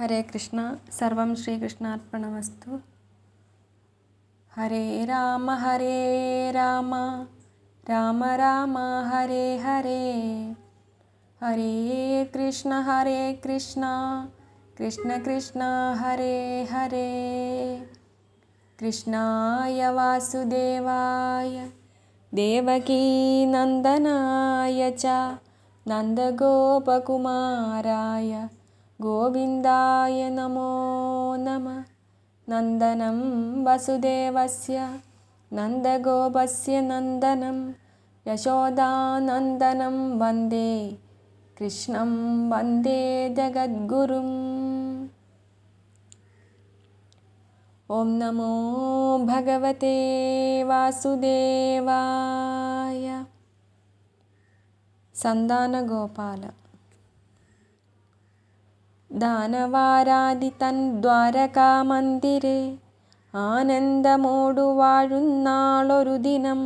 ഹരേ കൃഷ്ണ. സർവം ശ്രീകൃഷ്ണാർപ്പണമസ്തു. ഹരേ രാമ രാമ രാമ ഹരേ ഹരേ, ഹരേ കൃഷ്ണ കൃഷ്ണ കൃഷ്ണ ഹരേ ഹരേ. കൃഷ്ണായ വാസുദേവായ ദേവകീനന്ദനായ ച നന്ദഗോപകുമാരായ ഗോവിന്ദായ നമോ നമഃ. നന്ദനം വസുദേവസ്യ നന്ദഗോപസ്യ നന്ദനം യശോദാനന്ദനം വന്ദേ കൃഷ്ണം വന്ദേ ജഗദ്ഗുരും. ഓം നമോ ഭഗവതേ വാസുദേവായ. സന്താനഗോപാല. ദാനവാരാദി തൻ ദ്വാരകാമന്ദിരെ ആനന്ദമോടു വാഴുന്നാളൊരു ദിനം,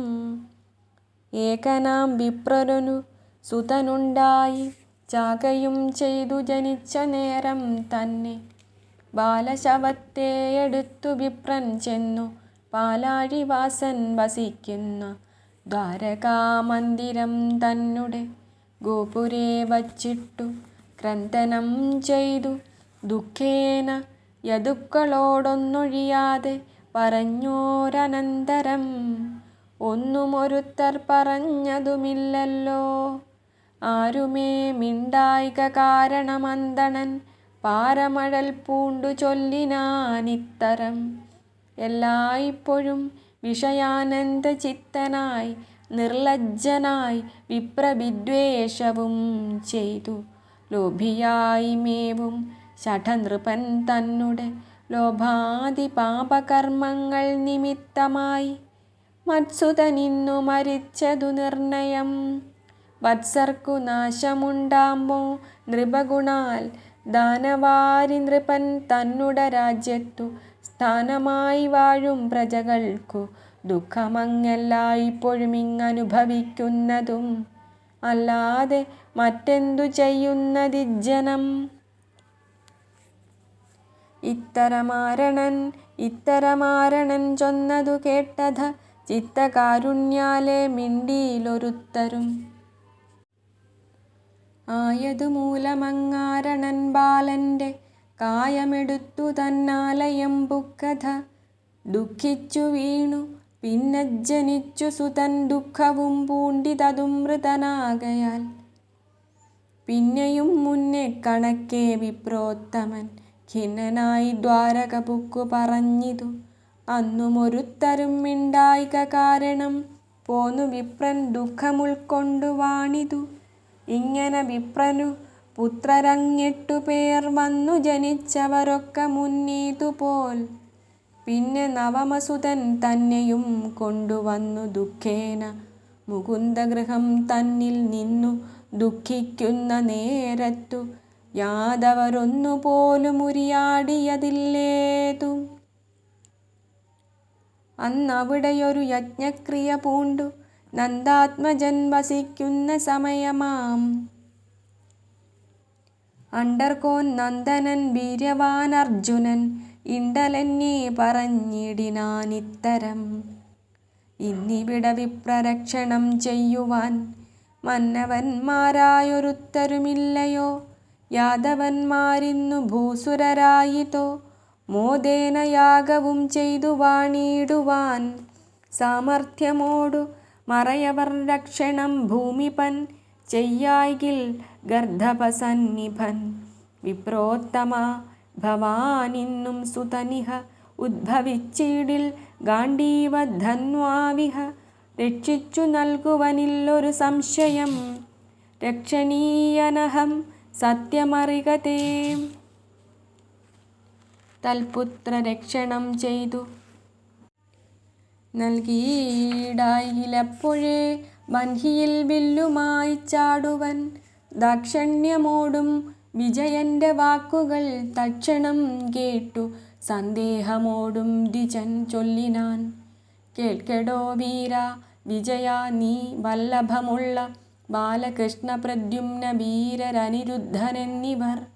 ഏകനാം വിപ്രനു സുതനുണ്ടായി ചാകയും ചെയ്തു ജനിച്ച നേരം തന്നെ. ബാലശവത്തെ എടുത്തു വിപ്രൻ ചെന്നു പാലാഴിവാസൻ വസിക്കുന്ന ദ്വാരകാമന്ദിരം തന്നെ ഗോപുരേ വച്ചിട്ടു ക്രന്ദനം ചെയ്തു ദുഃഖേന യദുക്കളോടൊന്നൊഴിയാതെ പറഞ്ഞോരനന്തരം. ഒന്നുമൊരുത്തർ പറഞ്ഞതുമില്ലല്ലോ ആരുമേ മിണ്ടായിക കാരണമന്തണൻ പാരമഴൽ പൂണ്ടു ചൊല്ലിനാനിത്തരം. എല്ലായ്പ്പോഴും വിഷയാനന്ദ ചിത്തനായി നിർലജ്ജനായി വിപ്രവിദ്വേഷവും ചെയ്തു ലോഭിയായി മേവും ഷഠനൃപൻ തന്നെ ലോഭാദി പാപകർമ്മങ്ങൾ നിമിത്തമായി മത്സുതനിന്നു മരിച്ചതു നിർണയം. വത്സർക്കു നാശമുണ്ടാമ്പോ നൃപഗുണാൽ ദാനവാരി നൃപൻ തന്നുട രാജ്യത്തു സ്ഥാനമായി വാഴും പ്രജകൾക്കു ദുഃഖമങ്ങെല്ലായ്പ്പോഴും ഇങ്ങനുഭവിക്കുന്നതും അല്ലാതെ മറ്റെന്തു ചെയ്യുന്നതിജ്ജനം. ഇത്തരമാരണൻ ചൊന്നതു കേട്ടത ചിത്തകാരുണ്യാലെ മിണ്ടിയിലൊരുത്തരും. ആയതു മൂലമങ്ങാരണൻ ബാലന്റെ കായമെടുത്തു തന്നാലയം പുക്കഥ. ദുഃഖിച്ചു വീണു പിന്നെ ജനിച്ചു സുതൻ ദുഃഖവും പൂണ്ടിതതും മൃതനാകയാൽ. പിന്നെയും മുന്നേ കണക്കെ വിപ്രോത്തമൻ ഖിന്നനായി ദ്വാരക പുക്കു പറഞ്ഞിതു. അന്നുമൊരുത്തരും മിണ്ടായിക കാരണം പോന്നു വിപ്രൻ ദുഃഖമുൾക്കൊണ്ടു വാണിതു. ഇങ്ങനെ വിപ്രനു പുത്രരങ്ങെട്ടു പേർ വന്നു ജനിച്ചവരൊക്കെ മുന്നീതുപോൽ. പിന്നെ നവമസുതൻ തന്നെയും കൊണ്ടുവന്നു ദുഃഖേന മുകുന്ദഗൃഹം തന്നിൽ നിന്നു ദുഃഖിക്കുന്ന നേരത്തു യാദവരൊന്നുപോലും ഉരിയാടിയതില്ലേതും. അന്നവിടെയൊരു യജ്ഞക്രിയ പൂണ്ടു നന്ദാത്മജൻ വസിക്കുന്ന സമയമാം. അണ്ടർകോൻ നന്ദനൻ വീര്യവാൻ അർജുനൻ ഇണ്ടലെന്നെ പറഞ്ഞിടിനാനിത്തരം. ഇന്നിവിടെ വിപ്രരക്ഷണം ചെയ്യുവാൻ മന്നവന്മാരായൊരുത്തരുമില്ലയോ. യാദവന്മാരിന്നു ഭൂസുരരായിട്ടോ മോദേന യാഗവും ചെയ്തു വാണിടുവാൻ. സാമർഥ്യമോടു മറയവർ രക്ഷണം ഭൂമിപൻ ചെയ്യായ്കിൽ ഗർദ്ധപസന്നിഭൻ. വിപ്രോത്തമ ഭവാനിന്നും സുതനിഹ ഉദ്ഭവിച്ചിടിൽ ഗാണ്ഡീവധന്വാവിഹ. രക്ഷിച്ചു നൽകുവനില്ലൊരു സംശയം രക്ഷണീയനഹം സത്യമറികതേ. തൽപുത്ര രക്ഷണം ചെയ്തു നൽകിയിടായിലപ്പോഴേ വൻഹിയിൽ വില്ലുമായി ചാടുവൻ. ദാക്ഷണ്യമോടും വിജയന്റെ വാക്കുകൾ തക്ഷണം കേട്ടു സന്ദേഹമോടും ദ്വിജൻ ചൊല്ലിനാൻ. കേൾക്കെടോ വീര വിജയ, നീ വല്ലഭമുള്ള ബാലകൃഷ്ണ പ്രദ്യുമ്ന വീരരനിരുദ്ധനെന്നിവർ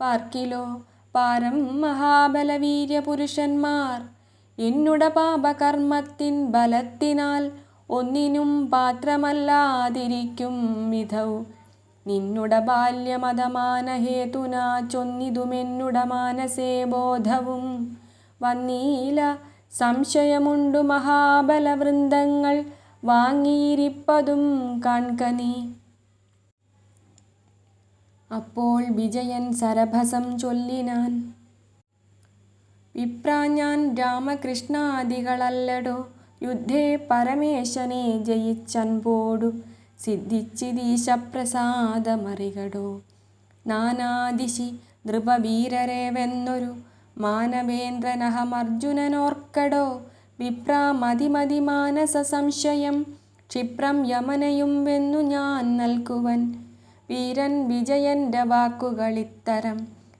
പാർക്കിലോ പാരം മഹാബലവീര്യപുരുഷന്മാർ എന്നുട പാപകർമ്മത്തിൻ ബലത്തിനാൽ ഒന്നിനും പാത്രമല്ലാതിരിക്കും വിധൗ നിന്നുട ബാല്യമതമാനഹേതുന ചൊന്നിതുമെന്നുട മാനസേ ബോധവും വന്നീല സംശയമുണ്ടു മഹാബലവൃന്ദങ്ങൾ വാങ്ങിയിരിപ്പതും കാൺകനീ. അപ്പോൾ വിജയൻ സരഭസം ചൊല്ലിനാൻ, വിപ്രാ ഞാൻ രാമകൃഷ്ണാദികളല്ലടോ യുദ്ധേ പരമേശനെ ജയിച്ചൻപോടു സിദ്ധിച്ചിതീശപ്രസാദമറികടോ. നാനാദിശി നൃപവീരരേവെന്നൊരു മാനവേന്ദ്രനഹമർജുനനോർക്കടോ. വിപ്രാ മതി മാനസ സംശയം ക്ഷിപ്രം യമനയും വെന്നു ഞാൻ നൽകുവൻ. വീരൻ വിജയന്റെ വാക്കുകളിത്തരം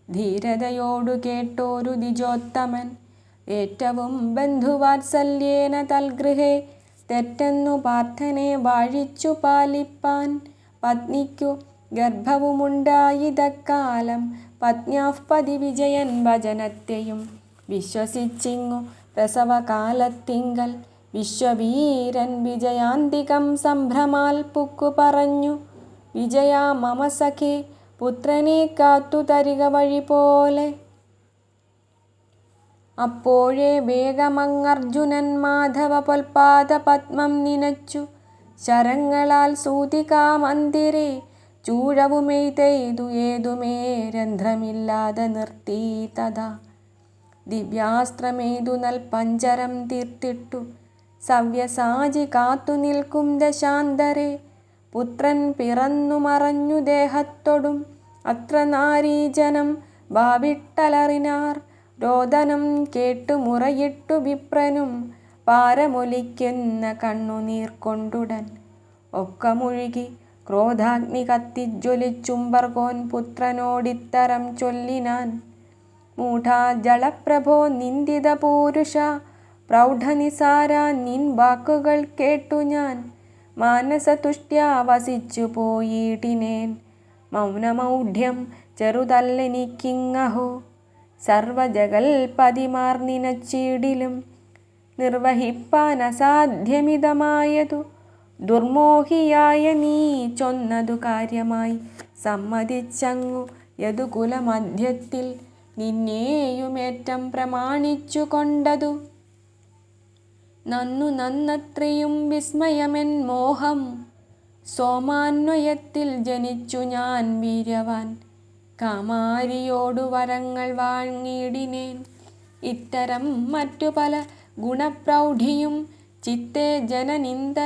ധീരതയോടു കേട്ടോരു ദ്വിജോത്തമൻ. ഏറ്റവും ബന്ധുവാത്സല്യേന തൽഗൃഹേ തെറ്റെന്നു പാർത്ഥനെ വാഴിച്ചു പാലിപ്പാൻ. പത്നിക്കു ഗർഭവുമുണ്ടായിതക്കാലം പത്ന്യാഃപതി വിജയൻ വചനത്തെയും വിശ്വസിച്ചിങ്ങു പ്രസവകാലത്തിങ്കൽ. വിശ്വവീരൻ വിജയാന്തികം സംഭ്രമാൽ പുക്കു പറഞ്ഞു, വിജയാ മമ സഖേ പുത്രനെ കാത്തു തരിക വഴി പോലെ. അപ്പോഴേ വേഗമങ്ങർജുനൻ മാധവ പൊൽപാദ പത്മം നിനച്ചു ശരങ്ങളാൽ സൂതികാമന്ദിരെ ചൂഴവുമെയ്തെയ്തു ഏതുമേ രന്ധ്രമില്ലാതെ നിർത്തി തഥാ. ദിവ്യാസ്ത്രമേതു നൽപഞ്ചരം തീർത്തിട്ടു സവ്യസാചി കാത്തു നിൽക്കും ദശാന്തരെ. പുത്രൻ പിറന്നു മറഞ്ഞു ദേഹത്തൊടും അത്ര നാരീജനം ഭാവിട്ടലറിനാർ. രോദനം കേട്ടു മുറയിട്ടു വിപ്രനും പാരമൊലിക്കുന്ന കണ്ണുനീർ കൊണ്ടുടൻ. ഒക്കെ മുഴുകി ക്രോധാഗ്നി കത്തിജ്വലിച്ചുംബർകോൻ പുത്രനോടിത്തരം ചൊല്ലിനാൻ, മൂഢാ ജളപ്രഭോ നിന്ദിത പൂരുഷ പ്രൗഢനിസാര നിൻ വാക്കുകൾ കേട്ടു ഞാൻ മാനസതുഷ്ട്യാ വസിച്ചു പോയിടിനേൻ. മൗനമൗഢ്യം ചെറുതല്ലെനിക്കിങ്ങഹോ സർവജഗൽപതിമാർ നിനച്ചിടിലും നിർവഹിപ്പാൻ അസാധ്യമിതമായതു. ദുർമോഹിയായ നീ ചൊന്നതു കാര്യമായി സമ്മതിച്ചങ്ങു യദുകുലമധ്യത്തിൽ നിന്നേയുമേറ്റം പ്രമാണിച്ചു കൊണ്ടതു. നന്നത്രയും വിസ്മയമെൻ മോഹം സോമാന്വയത്തിൽ ജനിച്ചു ഞാൻ വീര്യവാൻ. കാമാരിയോടു വരങ്ങൾ വാങ്ങിയിടിനേൻ. ഇത്തരം മറ്റു പല ഗുണപ്രൗഢിയും ചിത്തെ ജനനിന്ദ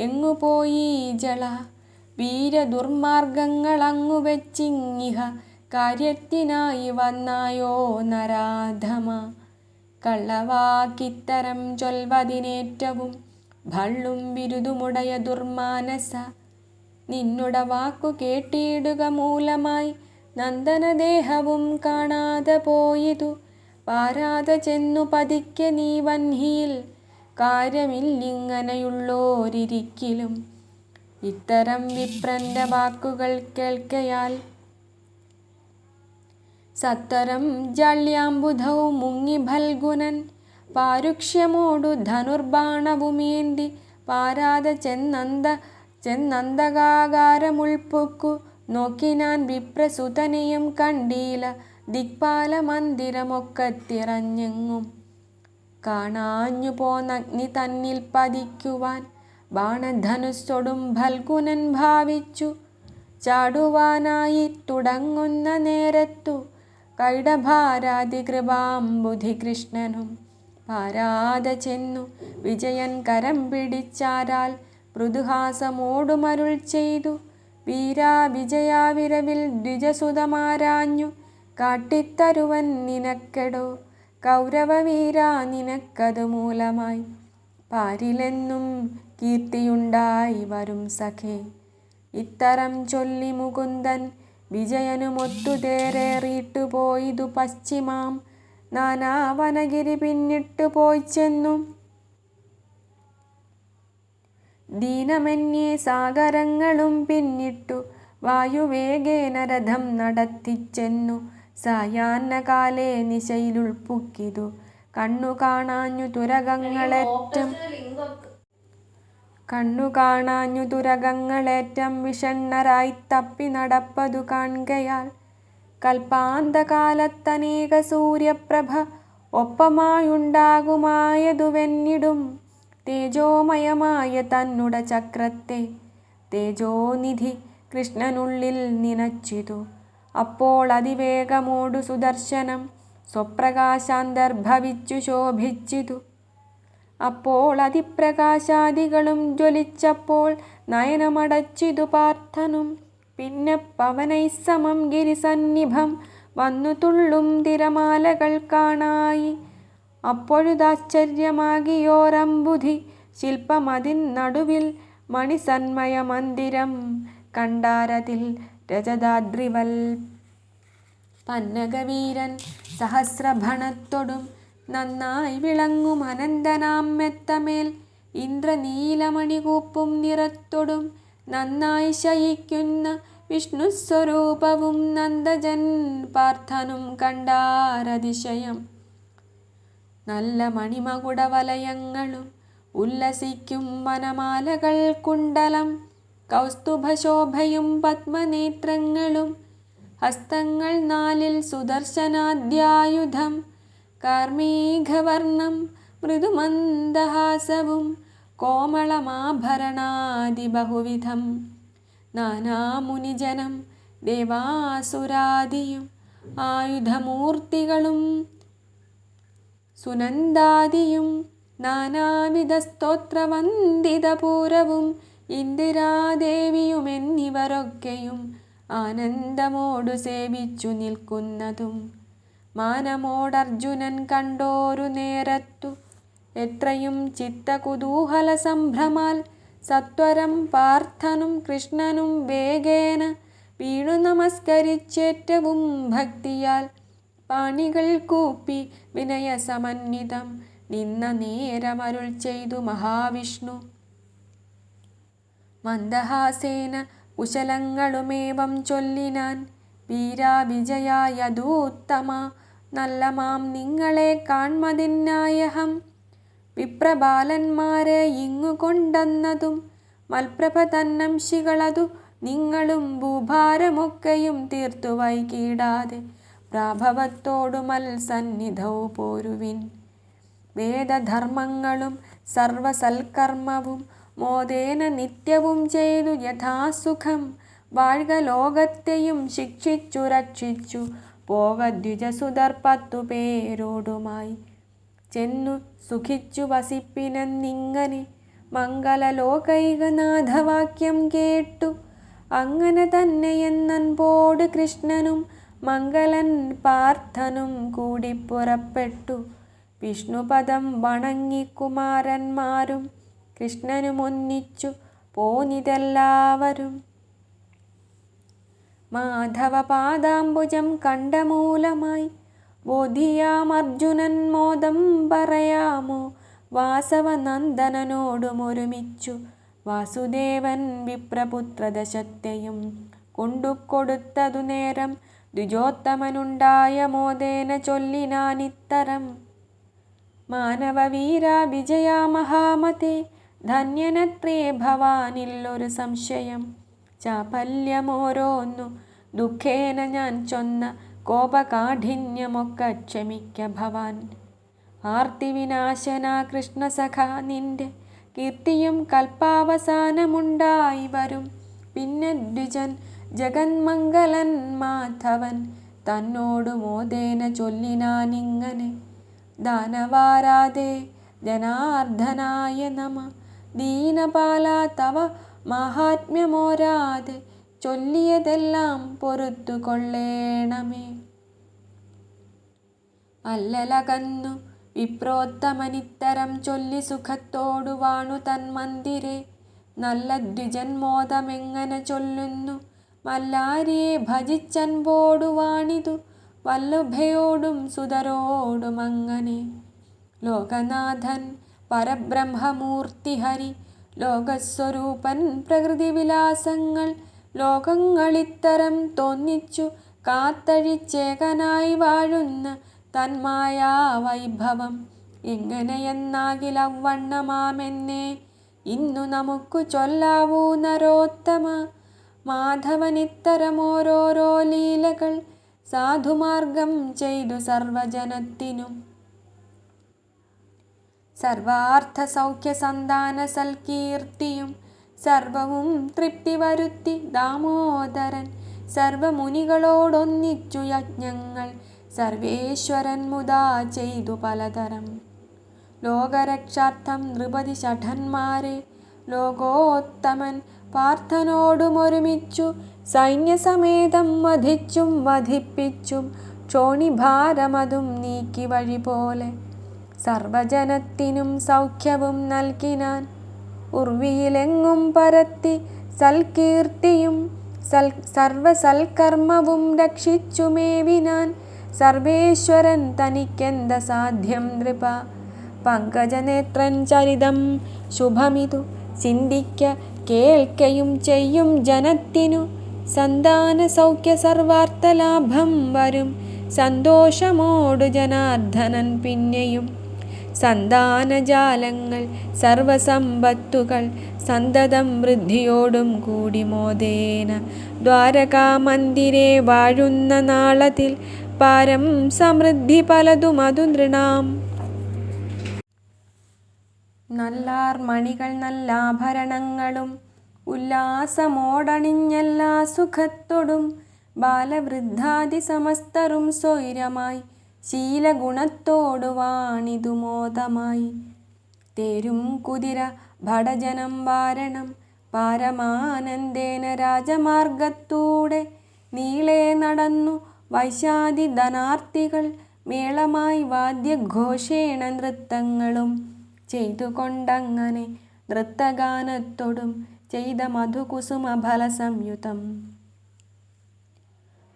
എങ്ങുപോയി ജള. വീരദുർമാർഗങ്ങളങ്ങു വെച്ചിങ്ങിഹ കാര്യത്തിനായി വന്നായോ നരാധമ. കള്ളവാക്കിത്തരം ചൊൽവതിനേറ്റവും ഭള്ളും ബിരുദുമുടയ ദുർമാനസ. നിന്നുട വാക്കു കേട്ടിടുക മൂലമായി നന്ദനദേഹവും കാണാതെ പോയിതു. പാരാതെ ചെന്നു പതിക്കെ നീ വൻഹിയിൽ കാര്യമില്ലിങ്ങനെയുള്ളോരിരിക്കിലും. ഇത്തരം വിപ്രന്റെ വാക്കുകൾ കേൾക്കയാൽ സത്വരം ജള്യാംബുധൗ മുങ്ങി ഫൽഗുനൻ. പാരുക്ഷ്യമോടു ധനുർബാണവുമേന്തി പാരാതെ ചെന്നന്തകാകാരമുൾപ്പൊക്കു നോക്കിനാൻ. വിപ്രസുതനെയും കണ്ടീല ദിക്പാല മന്ദിരമൊക്കത്തിറഞ്ഞെങ്ങും കാണാഞ്ഞു പോന്നഗ്നി തന്നിൽ പതിക്കുവാൻ. ബാണധനുസ്സൊടും ഫൽഗുനൻ ഭാവിച്ചു ചാടുവാനായി തുടങ്ങുന്ന നേരത്തു കൈടഭാരാതി കൃപാംബുധി കൃഷ്ണനും പാരാതെ ചെന്നു വിജയൻ കരം പിടിച്ചാരാൽ മൃദുഹാസമോടുമരുൾ ചെയ്തു. വീരാ വിജയാ വിരവിൽ ദ്വിജസുതമാരാഞ്ഞു കാട്ടിത്തരുവൻ നിനക്കെടോ. കൗരവവീരാ നിനക്കതു മൂലമായി പാരിലെന്നും കീർത്തിയുണ്ടായി വരും സഖേ. ഇത്തരം ചൊല്ലി മുകുന്ദൻ വിജയനുമൊത്തു തേരേറിയിട്ടു പോയിതു പശ്ചിമാം. നാനാവനഗിരി പിന്നിട്ടു പോയി ചെന്നു ദീനമന്യേ സാഗരങ്ങളും പിന്നിട്ടു വായുവേഗേന രഥം നടത്തിച്ചെന്നു സായാഹ്നകാലേ നിശയിലുൾപ്പുക്കിതു കണ്ണു കാണാഞ്ഞു തുരകങ്ങളേറ്റം വിഷണ്ണരായി തപ്പി നടപ്പതു കാൺകയാൽ കൽപ്പാന്തകാലത്തനേക സൂര്യപ്രഭ ഒപ്പമായുണ്ടാകുമായതുവെന്നിടും തേജോമയമായ തന്നുട ചക്രത്തെ തേജോനിധി കൃഷ്ണനുള്ളിൽ നിനച്ചിതു. അപ്പോൾ അതിവേഗമോടു സുദർശനം സ്വപ്രകാശാന്തർഭവിച്ചു ശോഭിച്ചിതു. അപ്പോൾ അതിപ്രകാശാദികളും ജ്വലിച്ചപ്പോൾ നയനമടച്ചിതു പാർത്ഥനും. പിന്നെ പവനൈസമം ഗിരിസന്നിഭം വന്നു തുള്ളും തിരമാലകൾ കാണായി. അപ്പൊഴുതാശ്ചര്യമാകിയോരംബുധി ശില്പമതിൻ നടുവിൽ മണിസന്മയ മന്ദിരം കണ്ടാരതിൽ രജതാദ്രിവൽ പന്നകവീരൻ സഹസ്രഭണത്തൊടും നന്നായി വിളങ്ങും അനന്തനാം മെത്തമേൽ ഇന്ദ്രനീലമണികൂപ്പും നിറത്തൊടും നന്നായി ശയിക്കുന്ന വിഷ്ണുസ്വരൂപവും നന്ദജൻ പാർത്ഥനും കണ്ടാരതിശയം. നല്ല മണിമകുടവലയങ്ങളും ഉല്ലസിക്കും വനമാലകൾ കുണ്ടലം കൗസ്തുഭശോഭയും പത്മനേത്രങ്ങളും ഹസ്തങ്ങൾ നാലിൽ സുദർശനാദ്യായുധം കാർമീകവർണം മൃദുമന്ദഹാസവും കോമളമാഭരണാദിബഹുവിധം നാനാമുനിജനം ദേവാസുരാദിയും ആയുധമൂർത്തികളും സുനന്ദാദിയും നാനാവിധ സ്തോത്രവന്ദിതപൂരവും ഇന്ദിരാദേവിയുമെന്നിവരൊക്കെയും ആനന്ദമോടു സേവിച്ചു നിൽക്കുന്നതും മാനമോടർജുനൻ കണ്ടോരു നേരത്തു എത്രയും ചിത്തകുതൂഹല സംഭ്രമാൽ സത്വരം പാർത്ഥനും കൃഷ്ണനും വേഗേന വീണു നമസ്കരിച്ചേറ്റവും ഭക്തിയാൽ പാണികൾ കൂപ്പി വിനയസമന്വിതം നിന്ന നേരമരുൾ ചെയ്തു മഹാവിഷ്ണു. മന്ദഹാസേന കുശലങ്ങളുമേവം ചൊല്ലിനാൻ. വീരാവിജയായതൂത്തമ നല്ലമാം നിങ്ങളെ കാൺമതിനായഹം വിപ്രബാലന്മാരെ ഇങ്ങു കൊണ്ടെന്നതും മൽപ്രഭ തന്നംശികളതു നിങ്ങളും ഭൂഭാരമൊക്കെയും തീർത്തു വൈകിടാതെ പ്രാഭവത്തോടു മൽസന്നിധൗ പോരുവിൻ. വേദധർമ്മങ്ങളും സർവസൽക്കർമ്മവും മോദേന നിത്യവും ചെയ്തു യഥാസുഖം വാഴ്ക ലോകത്തെയും ശിക്ഷിച്ചു രക്ഷിച്ചു പോക ദ്വിജസുതർ 10 പേരോടുമായി ചെന്നു സുഖിച്ചു വസിപ്പിനെന്നിങ്ങനെ മംഗലലോകൈകനാഥവാക്യം കേട്ടു. അങ്ങനെ തന്നെയെന്നൻപോട് കൃഷ്ണനും മംഗലൻ പാർത്ഥനും കൂടി പുറപ്പെട്ടു. വിഷ്ണുപദം വണങ്ങി കുമാരന്മാരും കൃഷ്ണനുമൊന്നിച്ചു പോനിതെല്ലാവരും. മാധവപാദാംബുജം കണ്ടമൂലമായി ബോധിയാമർജുനൻ മോദം പറയാമോ വാസവനന്ദനനോടുമൊരുമിച്ചു വാസുദേവൻ വിപ്രപുത്രദശത്തെയും കൊണ്ടുകൊടുത്തതു നേരം ദ്വിജോത്തമനുണ്ടായ മോദേന ചൊല്ലിനാനിത്തരം. മാനവവീര വിജയാ മഹാമതേ ധന്യനത്രേ ഭവാനില്ലൊരു സംശയം. ചാപല്യമോരോന്നു ദുഃഖേന ഞാൻ ചൊന്ന കോപകാഠിന്യമൊക്കെ ക്ഷമിക്ക ഭവാൻ. ആർത്തിവിനാശന കൃഷ്ണസഖ നിന്റെ കീർത്തിയും കൽപ്പാവസാനമുണ്ടായി വരും. പിന്നെ ദ്വിജൻ ജഗന്മംഗലൻ മാധവൻ തന്നോടു മോദേന ചൊല്ലിനാനിങ്ങനെ. ദാനവാരാധേ ജനാർദ്ദനായ നമ ദീനപാല തവ മാഹാത്മ്യമോരാതെ ചൊല്ലിയതെല്ലാം പൊറുത്തു കൊള്ളേണമേ. അല്ലലകന്നു വിപ്രോത്തമനിത്തരം ചൊല്ലി സുഖത്തോടു വാണു തന്മന്ദിരെ. നല്ല ദ്വിജന്മോദമെങ്ങനെ ചൊല്ലുന്നു മല്ലാരിയെ ഭജിച്ചൻപോടു വാണിതു വല്ലഭയോടും സുതരോടുമങ്ങനെ. ലോകനാഥൻ പരബ്രഹ്മമൂർത്തി ഹരി ലോകസ്വരൂപൻ പ്രകൃതിവിലാസങ്ങൾ ലോകങ്ങളിത്തരം തോന്നിച്ചു കാത്തഴിച്ചേകനായി വാഴുന്ന തന്മായാ വൈഭവം എങ്ങനെയെന്നാകിലവണ്ണമാമെന്നേ ഇന്നു നമുക്കു ചൊല്ലാവൂ നരോത്തമ. മാധവനിത്തരമോരോരോ ലീലകൾ സാധുമാർഗം ചെയ്തു സർവജനത്തിനും സർവാർത്ഥ സൗഖ്യ സന്താന സൽകീർത്തിയും സർവവും തൃപ്തി വരുത്തി ദാമോദരൻ സർവമുനികളോടൊന്നിച്ചു യജ്ഞങ്ങൾ സർവേശ്വരൻ മുതാ ചെയ്തു പലതരം. ലോകരക്ഷാർത്ഥം നൃപതി ഷഠന്മാരെ ലോകോത്തമൻ പാർത്ഥനോടുമൊരുമിച്ചു സൈന്യസമേതം വധിച്ചും വധിപ്പിച്ചും ക്ഷോണിഭാരമതും നീക്കി വഴി പോലെ സർവജനത്തിനും സൗഖ്യവും നൽകിനാൻ. ഉർവിയിലെങ്ങും പരത്തി സൽകീർത്തിയും സർവസൽക്കർമ്മവും രക്ഷിച്ചുമേവിനാൻ സർവേശ്വരൻ തനിക്കെന്ത സാധ്യം നൃപ. പങ്കജനേത്രൻ ചരിതം ശുഭമിതു ചിന്തിക്ക കേൾക്കയും ചെയ്യും ജനത്തിനു സന്താന സൗഖ്യ സർവാർത്ഥലാഭം വരും സന്തോഷമോടു ജനാർദ്ദനൻ പിന്നെയും. സന്താനജാലങ്ങൾ സർവസമ്പത്തുകൾ സന്തതം വൃദ്ധിയോടും കൂടി മോദേന ദ്വാരകാമന്ദിരേ വാഴുന്ന നാളത്തിൽ പാരം സമൃദ്ധി പലതും അതു നൃണാം. നല്ലാർ മണികൾ നല്ലാഭരണങ്ങളും ഉല്ലാസമോടണിഞ്ഞെല്ലാ സുഖത്തോടും ബാലവൃദ്ധാദി സമസ്തരും സ്വൈരമായി ശീലഗുണത്തോടു വാണിതു മോദമായി. തേരും കുതിര ഭടജനം വാരണം പാരമാനന്ദേന രാജമാർഗത്തൂടെ നീളെ നടന്നു വൈശാദി ധനാർത്ഥികൾ മേളമായി വാദ്യഘോഷേണ നൃത്തങ്ങളും ചെയ്തുകൊണ്ടങ്ങനെ നൃത്തഗാനത്തോടും ചെയ്ത മധുകുസുമ ഫലസംയുതം.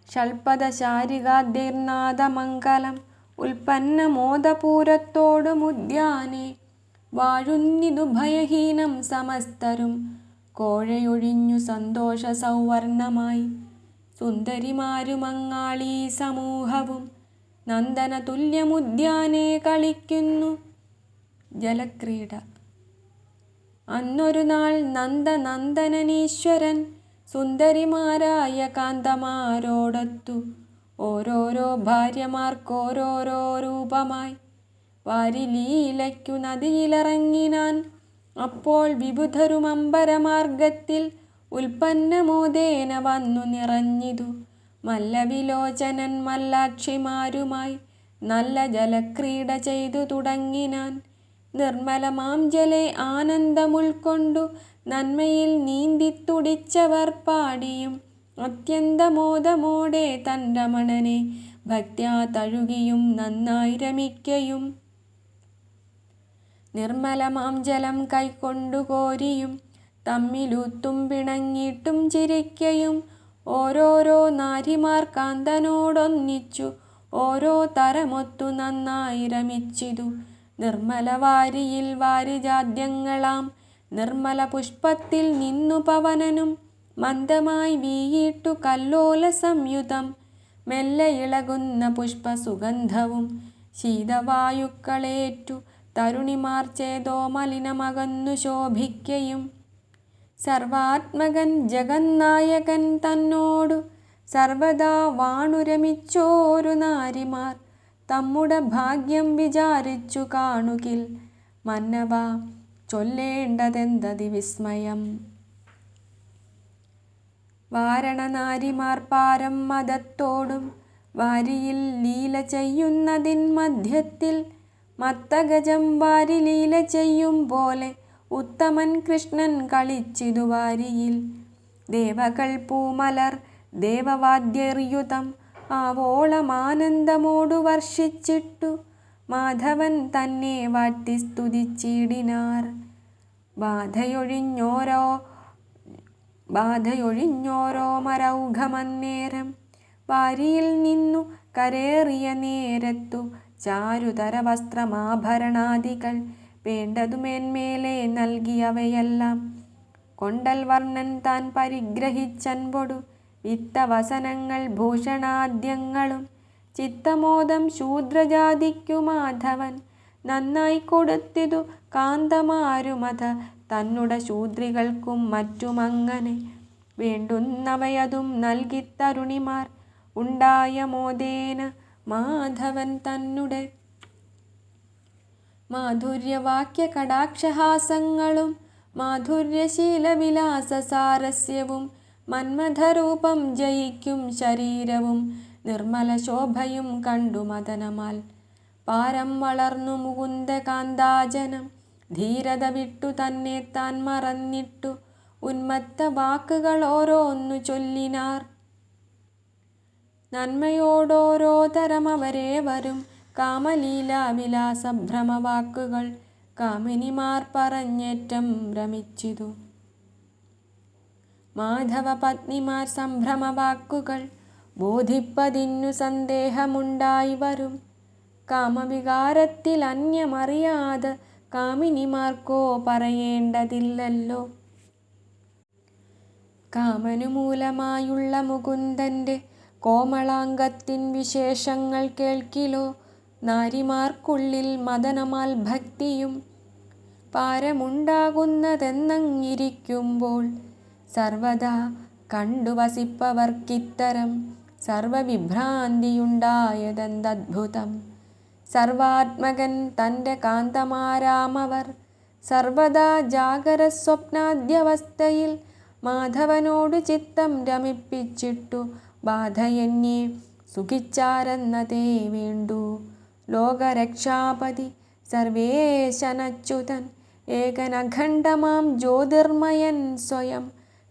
ഷൽപദശാരികാദ്യർനാദമംഗലം ഉൽപ്പന്നമോദപൂരത്തോടുമുദ്യാനെ വാഴുന്നിതു ഭയഹീനം സമസ്തരും കോഴയൊഴിഞ്ഞു സന്തോഷ സൗവർണമായി. സുന്ദരിമാരുമങ്ങാളീ സമൂഹവും നന്ദന തുല്യമുദ്യാനെ കളിക്കുന്നു ജലക്രീഡ. അന്നൊരു നാൾ നന്ദനന്ദനനീശ്വരൻ സുന്ദരിമാരായ കാന്തമാരോടൊത്തു ഓരോരോ ഭാര്യമാർക്കോരോരോ രൂപമായി വാരിലീലയ്ക്കു നദിയിലിറങ്ങിനാൻ. അപ്പോൾ വിബുധരുമമ്പരമാർഗത്തിൽ ഉൽപ്പന്നമോദേന വന്നു നിറഞ്ഞിതു മല്ലവിലോചനൻ മല്ലാക്ഷിമാരുമായി നല്ല ജലക്രീഡ ചെയ്തു തുടങ്ങിനാൻ. നിർമ്മലമാം ജലെ ആനന്ദമുൾക്കൊണ്ടു നന്മയിൽ നീന്തിത്തുടിച്ചവർ പാടിയും അത്യന്തമോദമോടെ തൻ രമണനെ ഭക്ത്യാ തഴുകിയും നന്നായി രമിക്കയും നിർമ്മലമാം ജലം കൈക്കൊണ്ടു കോരിയും തമ്മിലൂത്തും പിണങ്ങിയിട്ടും ചിരിക്കയും ഓരോരോ നാരിമാർ കാന്തനോടൊന്നിച്ചു ഓരോ തരമൊത്തു നന്നായി രമിച്ചിതു. നിർമ്മല വാരിയിൽ വാരിജാദ്യങ്ങളാം നിർമ്മല പുഷ്പത്തിൽ നിന്നു പവനനും മന്ദമായി വീയിട്ടു കല്ലോല സംയുതം മെല്ലെ ഇളകുന്ന പുഷ്പസുഗന്ധവും ശീതവായുക്കളേറ്റു തരുണിമാർ ചേതോ മലിനമകന്നു ശോഭിക്കയും സർവാത്മകൻ ജഗന്നായകൻ തന്നോടു സർവദാ വാണുരമിച്ചോരു നാരിമാർ തമ്മുടെ ഭാഗ്യം വിചാരിച്ചു കാണുകിൽ മന്നവ ചൊല്ലേണ്ടതെന്തതി വിസ്മയം. വാരണനാരിമാർ പാരം മതത്തോടും വാരിയിൽ ലീല ചെയ്യുന്നതിൻ മധ്യത്തിൽ മത്തഗജം വാരി ലീല ചെയ്യും പോലെ ഉത്തമൻ കൃഷ്ണൻ കളിച്ചിതു വാരിയിൽ. ദേവകൾ പൂമലർ ദേവവാദ്യർയുതം ആവോളമാനന്ദമോടു വർഷിച്ചിട്ടു മാധവൻ തന്നെ വാഴ്ത്തി സ്തുതിച്ചിടിനാർ. ബാധയൊഴിഞ്ഞോരോ മരൗഘമന്നേരം വാരിയിൽ നിന്നു കരേറിയ നേരത്തു ചാരുതര വസ്ത്രമാഭരണാദികൾ വേണ്ടതുമേന്മേലെ നൽകിയവയെല്ലാം കൊണ്ടൽ വർണ്ണൻ താൻ പരിഗ്രഹിച്ചൻപൊടു വിത്തവസനങ്ങൾ ഭൂഷണാദ്യങ്ങളും ചിത്തമോദം ശൂദ്രജാതിക്കു മാധവൻ നന്നായി കൊടുത്തിതു കാന്തമാരുമത തന്നുട ശൂദ്രികൾക്കും മറ്റുമങ്ങനെ വേണ്ടുന്നവയതും നൽകി തരുണിമാർ ഉണ്ടായ മോദേന മാധവൻ തന്നുടെ മാധുര്യവാക്യ കടാക്ഷഹാസങ്ങളും മാധുര്യശീലവിലാസ സാരസ്യവും മന്മഥരൂപം ജയിക്കും ശരീരവും നിർമ്മല ശോഭയും കണ്ടു മദനമാൽ പാരം വളർന്നു മുകുന്ദ കാന്താജനം ധീരത വിട്ടു തന്നെ താൻ മറന്നിട്ടു ഉന്മത്ത വാക്കുകൾ ഓരോന്നു ചൊല്ലിനാർ. നന്മയോടോരോ തരം അവരെ വരും കാമലീലാവിലാസഭ്രമവാക്കുകൾ കാമിനിമാർ പറഞ്ഞേറ്റം ഭ്രമിച്ചിതു. മാധവ പത്നിമാർ സംഭ്രമവാക്കുകൾ ബോധിപ്പതിന്നു സന്ദേഹമുണ്ടായി വരും. കാമവികാരത്തിൽ അന്യമറിയാതെ കാമിനിമാർക്കോ പറയേണ്ടതില്ലല്ലോ. കാമനുമൂലമായുള്ള മുകുന്ദൻ്റെ കോമളാംഗത്തിൻ വിശേഷങ്ങൾ കേൾക്കിലോ. നാരിമാർക്കുള്ളിൽ മദനമാൽ ഭക്തിയും പാരമുണ്ടാകുന്നതെന്നങ്ങിരിക്കുമ്പോൾ സർവദാ കണ്ടു വസിപ്പവർക്കിത്തരം സർവവിഭ്രാന്തിയുണ്ടായതെന്തദ്ഭുതം. സർവാത്മകൻ തൻ്റെ കാന്തമാരാമവർ സർവദാ ജാഗരസ്വപ്നാദ്യവസ്ഥയിൽ മാധവനോടു ചിത്തം രമിപ്പിച്ചിട്ടു ബാധയന്യേ സുഖിച്ചാരെന്നതേ വേണ്ടു. ലോകരക്ഷാപതി സർവേശനച്യുതൻ ഏകനഖണ്ഡമാം ജ്യോതിർമയൻ സ്വയം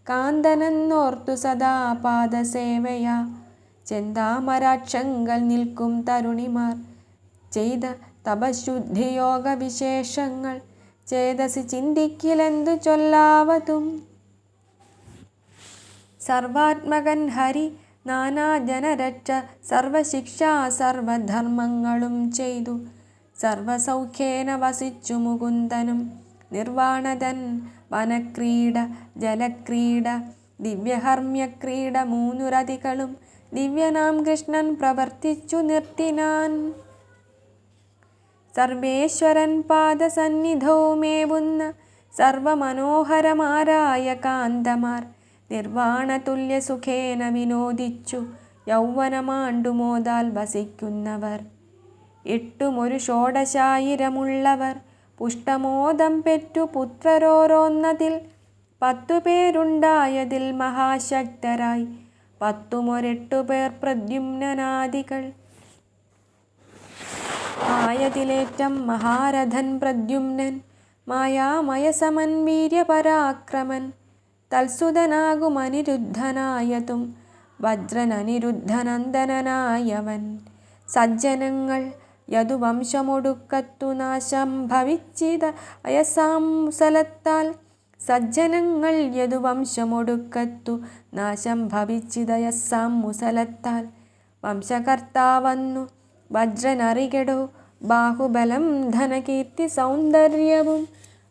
കാന്തനെന്നോർത്തു സദാ പാദസേവയാ ചെന്താമരാക്ഷങ്കൽ നിൽക്കും തരുണിമാർ ചെയ്ത തപശുദ്ധിയോഗ വിശേഷങ്ങൾ ചേതസി ചിന്തിക്കിലെന്തു ചൊല്ലാവതും. സർവാത്മകൻ ഹരി നാനാജനരക്ഷ സർവശിക്ഷാ സർവധർമ്മങ്ങളും ചെയ്തു സർവസൗഖ്യേന വസിച്ചു മുകുന്ദനും നിർവാണതൻ വനക്രീഡ ജലക്രീഡ ദിവ്യഹർമ്മ്യക്രീഡ മൂന്നുരതികളും ദിവ്യനാം കൃഷ്ണൻ പ്രവർത്തിച്ചു നിർത്തിനാൻ. സർവേശ്വരൻ പാദസന്നിധവുമേവുന്ന സർവമനോഹരമാരായ കാന്തമാർ നിർവാണതുല്യ സുഖേന വിനോദിച്ചു യൗവനമാണ്ടുമോദാൽ വസിക്കുന്നവർ. എട്ടുമൊരു ഷോഡശായിരമുള്ളവർ പുഷ്ടമോദം പെറ്റു പുത്രരോരോന്നതിൽ 10 പേരുണ്ടായതിൽ മഹാശക്തരായി 10 പേർ പ്രദ്യുമ്നാദികൾ ആയതിലേറ്റം മഹാരഥൻ പ്രദ്യുമ്നൻ മായാമയസമൻ വീര്യപരാക്രമൻ തൽസുതനാകും അനിരുദ്ധനായതും വജ്രൻ അനിരുദ്ധനന്ദനായവൻ. സജ്ജനങ്ങൾ യദുവംശമൊടുക്കത്തു നാശം ഭവിച്ചിത അയസാം മുസലത്താൽ സജ്ജനങ്ങൾ യദുവംശമൊടുക്കത്തു നാശം ഭവിച്ചിതയസാം മുസലത്താൽ വംശകർത്താവന്നു വജ്രനറികെടോ ബാഹുബലം ധനകീർത്തി സൗന്ദര്യവും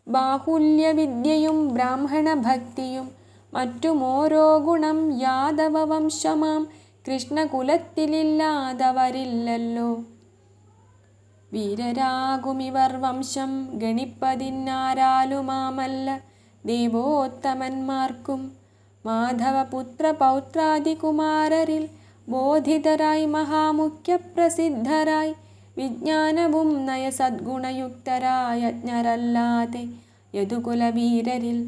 ബാഹുല്യവിദ്യയും ബ്രാഹ്മണഭക്തിയും മറ്റുമോരോ ഗുണം യാദവ വംശമാം കൃഷ്ണകുലത്തിലില്ലാതവരില്ലല്ലോ. വീരരാകുമിവർ വംശം ഗണിപ്പതിന്നാരാലുമാമല്ല ദേവോത്തമന്മാർക്കും മാധവപുത്ര പൗത്രാദികുമാരരിൽ ബോധിതരായി മഹാമുഖ്യപ്രസിദ്ധരായി വിജ്ഞാനവും നയസദ്ഗുണയുക്തരായ ജ്ഞരല്ലാതെ യദുകുലവീരരിൽ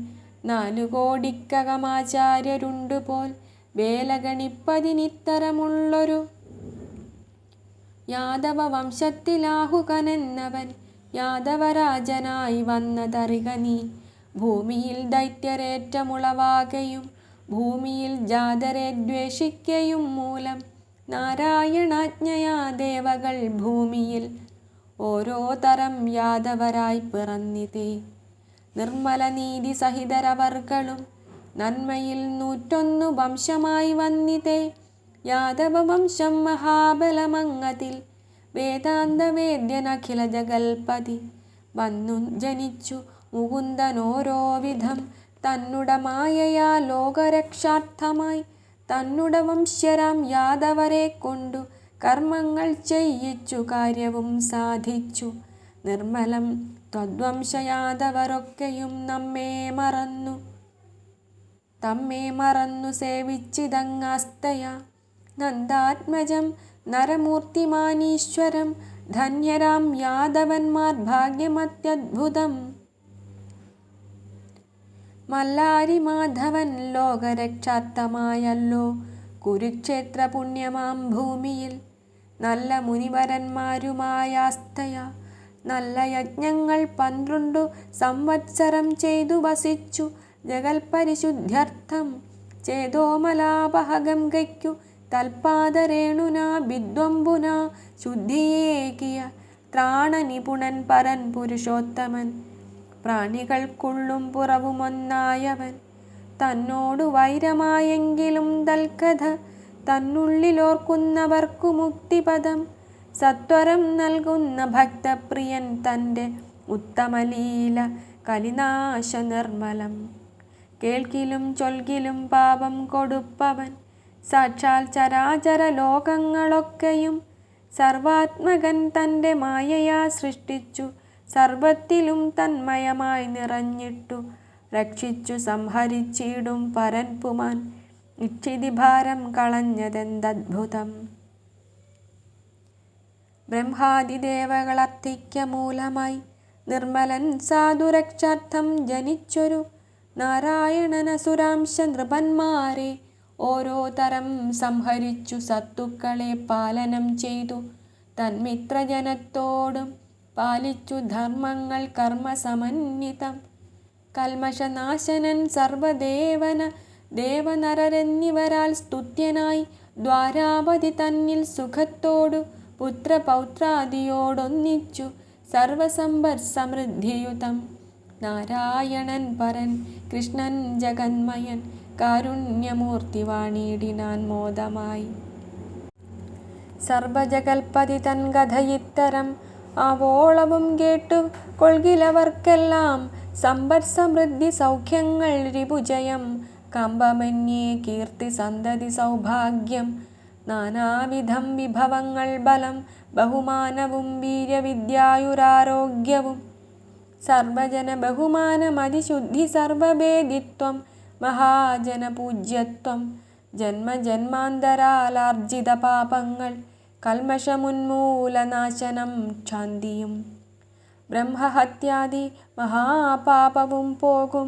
4 കോടിക്കകമാചാര്യരുണ്ടുപോൽ വേലഗണിപ്പതിനിത്തരമുള്ളൊരു യാദവ വംശത്തിലാഹുകനെന്നവൻ യാദവരാജനായി വന്നതറിക നീ. ഭൂമിയിൽ ദൈത്യരേറ്റമുളവാകയും ഭൂമിയിൽ ജാതരെ ദ്വേഷിക്കയും മൂലം നാരായണാജ്ഞയാ ദേവകൾ ഭൂമിയിൽ ഓരോ തരം യാദവരായി പിറന്നിതേ. നിർമ്മല നീതി സഹിതരവർകളും നന്മയിൽ 101 വംശമായി വന്നിതേ. യാദവ വംശം മഹാബലമങ്ങതിൽ വേദാന്തവേദ്യനഖില ജഗൽപതി വന്നു ജനിച്ചു മുകുന്ദനോരോ വിധം തന്നുട മായയാ ലോകരക്ഷാർത്ഥമായി തന്നുട വംശ്യരാം യാദവരെ കൊണ്ടു കർമ്മങ്ങൾ ചെയ്യിച്ചു കാര്യവും സാധിച്ചു. നിർമ്മലം ത്വദ്വംശ യാദവരൊക്കെയും തമ്മേ മറന്നു സേവിച്ചിതങ്ങാസ്തയാ. നന്ദാത്മജം നരമൂർത്തിമാനീശ്വരം ധന്യരാം യാദവന്മാർ ഭാഗ്യമത്യദ്ഭുതം. മല്ലാരി മാധവൻ ലോകരക്ഷാർത്ഥമായല്ലോ കുരുക്ഷേത്ര പുണ്യമാം ഭൂമിയിൽ നല്ല മുനിവരന്മാരുമായാസ്തയാ. നല്ല യജ്ഞങ്ങൾ 12 സംവത്സരം ചെയ്തു വസിച്ചു ജഗൽപരിശുദ്ധ്യർത്ഥം. ചേതോമലാപഹഗംഗയ്ക്കു തൽപാദരേണുനാ ബിദ്വംബുനാ ശുദ്ധിയേകിയ ത്രാണനിപുണൻ പരൻ പുരുഷോത്തമൻ. പ്രാണികൾക്കുള്ളും പുറവുമൊന്നായവൻ. തന്നോടു വൈരമായെങ്കിലും തൽക്കഥ തന്നുള്ളിലോർക്കുന്നവർക്കു മുക്തിപദം സത്വരം നൽകുന്ന ഭക്തപ്രിയൻ തൻ്റെ ഉത്തമലീല കലിനാശ നിർമ്മലം. കേൾക്കിലും ചൊൽകിലും പാപം കൊടുപ്പവൻ സാക്ഷാൽ ചരാചര ലോകങ്ങളൊക്കെയും സർവാത്മകൻ തൻ്റെ മായയാ സൃഷ്ടിച്ചു സർവത്തിലും തന്മയമായി നിറഞ്ഞിട്ടു രക്ഷിച്ചു സംഹരിച്ചിടും പരൻ പുമാൻ. ഇക്ഷിതിഭാരം കളഞ്ഞതെന്തദ്ഭുതം. ബ്രഹ്മാദിദേവകളർത്ഥിക്ക മൂലമായി നിർമ്മലൻ സാധുരക്ഷാർത്ഥം ജനിച്ചൊരു നാരായണനസുരാംശ നൃപന്മാരെ ഓരോ തരം സംഹരിച്ചു സത്തുക്കളെ പാലനം ചെയ്തു തന്മിത്രജനത്തോടും പാലിച്ചു ധർമ്മങ്ങൾ കർമ്മസമന്വിതം. കൽമഷനാശനൻ ദേവനരരെന്നിവരാൽ സ്തുത്യനായി ദ്വാരാവധി തന്നിൽ സുഖത്തോടു പുത്രപൗത്രാദിയോടൊന്നിച്ചു സർവസമ്പൽ സമൃദ്ധിയുതം. നാരായണൻ പരൻ കൃഷ്ണൻ ജഗന്മയൻ കാരുണ്യമൂർത്തി വാണിടിനാൻ മോദമായി. സർവജഗൽപതി തൻ കഥയിത്തരം ആവോളവും കേട്ടു കൊൾകിലവർക്കെല്ലാം സമ്പത് സമൃദ്ധി സൗഖ്യങ്ങൾ രിപുജയം കമ്പമന്യേ കീർത്തി സന്തതി സൗഭാഗ്യം നാനാവിധം വിഭവങ്ങൾ ബലം ബഹുമാനവും വീര്യവിദ്യായുരാരോഗ്യവും സർവജന ബഹുമാനമതിശുദ്ധി സർവഭേദിത്വം മഹാജനപൂജ്യത്വം ജന്മജന്മാന്തരാലാർജിത പാപങ്ങൾ കൽമഷമുന്മൂലനാശനം ശാന്തിയും ബ്രഹ്മഹത്യാദി മഹാപാപവും പോകും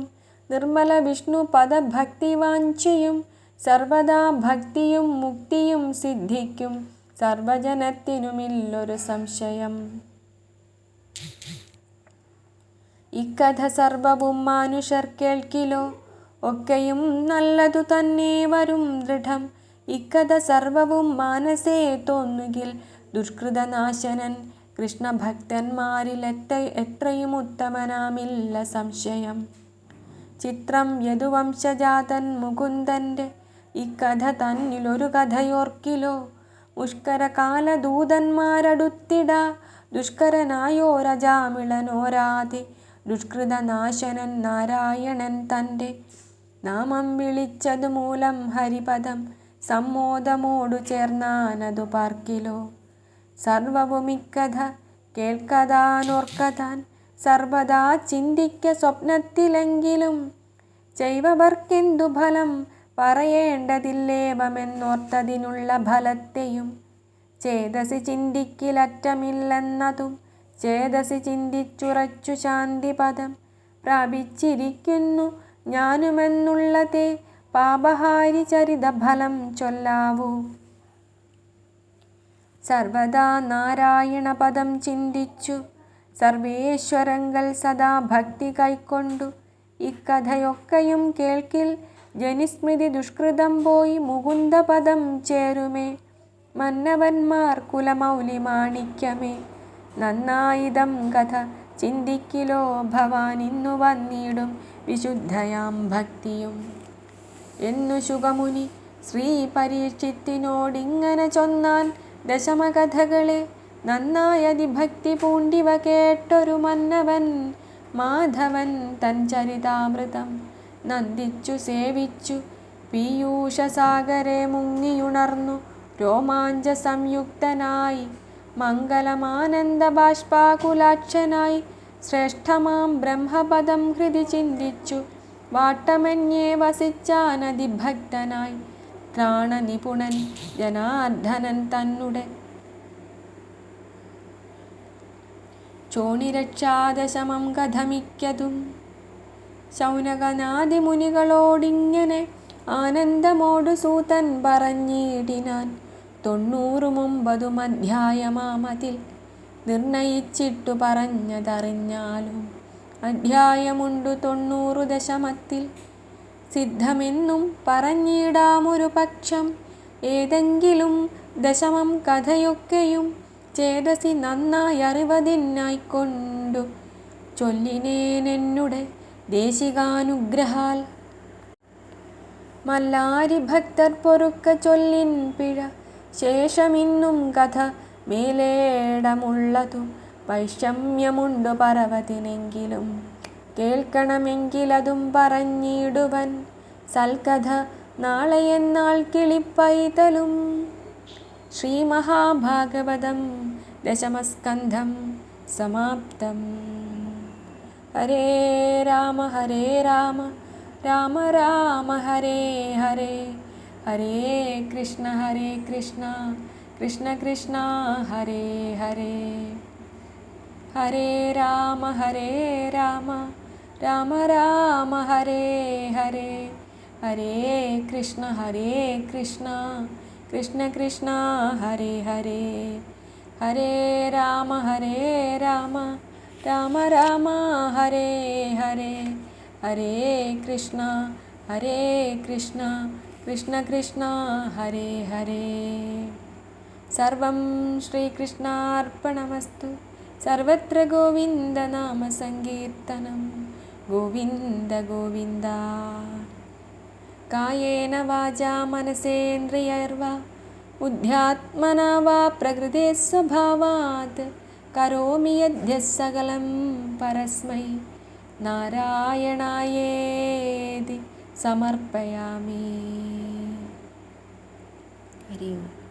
നിർമ്മല വിഷ്ണു പദഭക്തിവാഞ്ചയും സർവദാ ഭക്തിയും മുക്തിയും സിദ്ധിക്കും സർവജനത്തിനുമില്ലൊരു സംശയം. ഇക്കഥ സർവവും മാനുഷർ കേൾക്കിലോ ഒക്കെയും നല്ലതു തന്നെ വരും ദൃഢം. ഇക്കഥ സർവവും മാനസേ തോന്നുകിൽ ദുഷ്കൃതനാശനൻ കൃഷ്ണഭക്തന്മാരിൽ എത്രയും ഉത്തമനാമില്ല സംശയം. ചിത്രം യദുവംശജാതൻ മുകുന്ദൻ്റെ ഇക്കഥ തന്നിലൊരു കഥയോർക്കിലോ മുഷ്കരകാലദൂതന്മാരടുത്തിടാ ദുഷ്കരനായോരജാമിളനോരാതെ ദുഷ്കൃതനാശനൻ നാരായണൻ തൻ്റെ നാമം വിളിച്ചതു മൂലം ഹരിപദം സമ്മോദമോടു ചേർന്നാനതു പാർക്കിലോ. സർവവുമിക്കഥ കേൾക്കതാനോർക്കതാൻ സർവദാ ചിന്തിക്ക സ്വപ്നത്തിലെങ്കിലും ചെയ്വവർക്കെന്തു ഫലം പറയേണ്ടതില്ലേവമെന്നോർത്തതിനുള്ള ഫലത്തെയും ചേതസി ചിന്തിക്കിലറ്റമില്ലെന്നതും ചേതസി ചിന്തിച്ചുറച്ചു ശാന്തിപദം പ്രാപിച്ചിരിക്കുന്നു ഞാനുമെന്നുള്ളതേ പാപഹാരി ചരിതഫലം ചൊല്ലാവൂ. സർവദാ നാരായണപദം ചിന്തിച്ചു സർവേശ്വരങ്ങൾ സദാ ഭക്തി കൈക്കൊണ്ടു ഇക്കഥയൊക്കെയും കേൾക്കിൽ ജനിസ്മൃതി ദുഷ്കൃതം പോയി മുകുന്ദപദം ചേരുമേ. മന്നവന്മാർ കുലമൗലി മാണിക്യമേ നന്നായിതം കഥ ചിന്തിക്കിലോ ഭവാൻ ഇന്നു വന്നിടും വിശുദ്ധയാം ഭക്തിയും എന്നു ശുകമുനി ശ്രീ പരീക്ഷിത്തിനോടിങ്ങനെ ചൊന്നാൻ ദശമകഥകളെ. നന്നായതിഭക്തി പൂണ്ടിവ കേട്ടൊരു മന്നവൻ മാധവൻ തൻ ചരിതാമൃതം നന്ദിച്ചു സേവിച്ചു പീയൂഷസാഗരെ മുങ്ങിയുണർന്നു രോമാഞ്ച സംയുക്തനായി മംഗളമാനന്ദ ബാഷ്പാകുലാക്ഷനായി ശ്രേഷ്ഠമാം ബ്രഹ്മപദം ഹൃദി ചിന്തിച്ചു വാട്ടമന്യേ വസിച്ചാനതിഭക്തനായി ത്രാണനിപുണൻ ജനാർദ്ദനൻ തന്നെ ചോണിരക്ഷാദശമം കഥമിക്കതും ശൗനകനാദിമുനികളോടിങ്ങനെ ആനന്ദമോടു സൂതൻ പറഞ്ഞിടിനാൻ 99 അധ്യായമാമതിൽ നിർണയിച്ചിട്ടു പറഞ്ഞതറിഞ്ഞാലും അധ്യായമുണ്ടു 90 ദശമത്തിൽ സിദ്ധമെന്നും പറഞ്ഞിടാമൊരു പക്ഷം ഏതെങ്കിലും ദശമം കഥയൊക്കെയും ചേതസി നന്നായി അറിവതിനായിക്കൊണ്ടു ചൊല്ലിനേനെന്നുടെ ദേശികാനുഗ്രഹാൽ മല്ലാരി ഭക്തർ പൊറുക്ക ചൊല്ലിൻ പിഴ ശേഷമിന്നും കഥ മേലേടമുള്ളതു വൈഷമ്യമുണ്ടു പർവ്വതിനെങ്കിലും കേൾക്കണമെങ്കിലതും പറഞ്ഞിടുവൻ സൽക്കഥ നാളെയെന്നാൾ കിളിപ്പൈതലും. ശ്രീമഹാഭാഗവതം ദശമസ്കന്ധം സമാപ്തം. ഹരേ രാമ രാമ രാമ ഹരേ ഹരേ, ഹരേ കൃഷ്ണ കൃഷ്ണ കൃഷ്ണ ഹരേ ഹരേ, ഹരേ രാമ രാമ രാമ ഹരേ ഹരേ, ഹരേ കൃഷ്ണ കൃഷ്ണ കൃഷ്ണ ഹരേ ഹരേ, ഹരേ രാമ രാമ രാമ ഹരേ ഹരേ, ഹരേ കൃഷ്ണ കൃഷ്ണ കൃഷ്ണ ഹരേ ഹരേ. സർവം ശ്രീകൃഷ്ണാർപ്പണമസ്തു. സർവത്ര ഗോവിന്ദനാമസങ്കീർത്തനം. ഗോവിന്ദ ഗോവിന്ദ. കായേന വാചാ മനസേന്ദ്രിയൈർവാ ബുദ്ധ്യാത്മനാ വാ പ്രകൃതേ സ്വഭാവാത് കരോമി യദ്യഃ സകലം പരസ്മൈ നാരായണായേതി സമർപ്പയാമി. ഹരി ഓം.